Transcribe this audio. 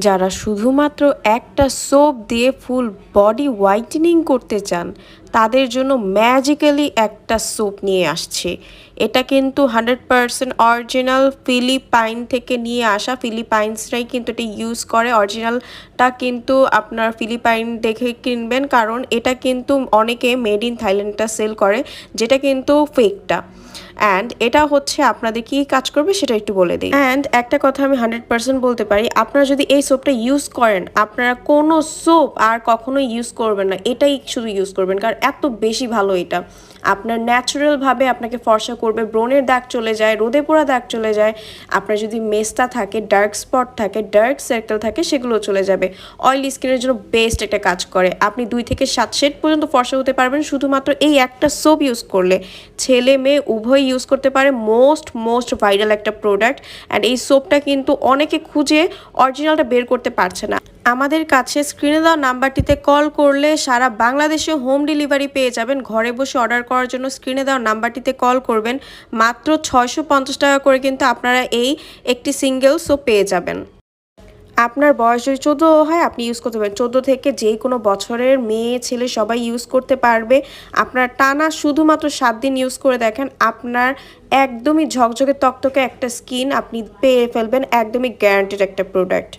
যারা শুধুমাত্র একটা সোপ দিয়ে ফুল বডি হোয়াইটেনিং করতে চান তাদের জন্য ম্যাজিক্যালি একটা সোপ নিয়ে আসছে। এটা কিন্তু 100% অরিজিনাল ফিলিপাইন থেকে নিয়ে আসা, ফিলিপাইন্সরাই কিন্তু এটা ইউজ করে। অরিজিনালটা কিন্তু আপনার ফিলিপাইন দেখে কিনবেন, কারণ এটা কিন্তু অনেকে মেড ইন থাইল্যান্ডটা সেল করে, যেটা কিন্তু ফেকটা। অ্যান্ড এটা হচ্ছে আপনাদের কি কাজ করবে সেটা একটু বলে দিই। অ্যান্ড একটা কথা আমি 100% বলতে পারি, আপনারা যদি এই সোপটা ইউজ করেন আপনারা কোনো সোপ আর কখনোই ইউজ করবেন না, এটাই শুধু ইউজ করবেন, কারণ এত বেশি ভালো এটা। আপনার ন্যাচারালভাবে আপনাকে ফর্সা করবে, ব্রণের দাগ চলে যায়, রোদে পোড়া দাগ চলে যায়, আপনার যদি মেস্তা থাকে, ডার্ক স্পট থাকে, ডার্ক সার্কেল থাকে, সেগুলো চলে যাবে। অয়েলি স্কিনের জন্য বেস্ট একটা কাজ করে। আপনি 2 থেকে 7 শেড পর্যন্ত ফর্সা হতে পারবেন শুধুমাত্র এই একটা সোপ ইউজ করলে। ছেলে মেয়ে উভয় ইউজ করতে পারে। মোস্ট ভাইরাল একটা প্রোডাক্ট। অ্যান্ড এই সোপটা কিন্তু অনেকে খুঁজে অরিজিনালটা বের করতে পারছে না। আমাদের কাছে স্ক্রিনে দেওয়া নাম্বারটিতে কল করলে সারা বাংলাদেশে হোম ডেলিভারি পেয়ে যাবেন। ঘরে বসে অর্ডার করার জন্য স্ক্রিনে দেওয়া নাম্বারটিতে কল করবেন। মাত্র 650 টাকা করে কিন্তু আপনারা এই একটি সিঙ্গেল সোপ পেয়ে যাবেন। আপনার বয়স যদি 14 হয় আপনি ইউজ করতে পারেন। 14 থেকে যে কোনো বছরের মেয়ে ছেলে সবাই ইউজ করতে পারবে। আপনার টানা শুধুমাত্র 7 দিন ইউজ করে দেখেন, আপনার একদমই ঝকঝকে তকতকে একটা স্কিন আপনি পেয়ে ফেলবেন। একদমই গ্যারান্টেড একটা প্রোডাক্ট।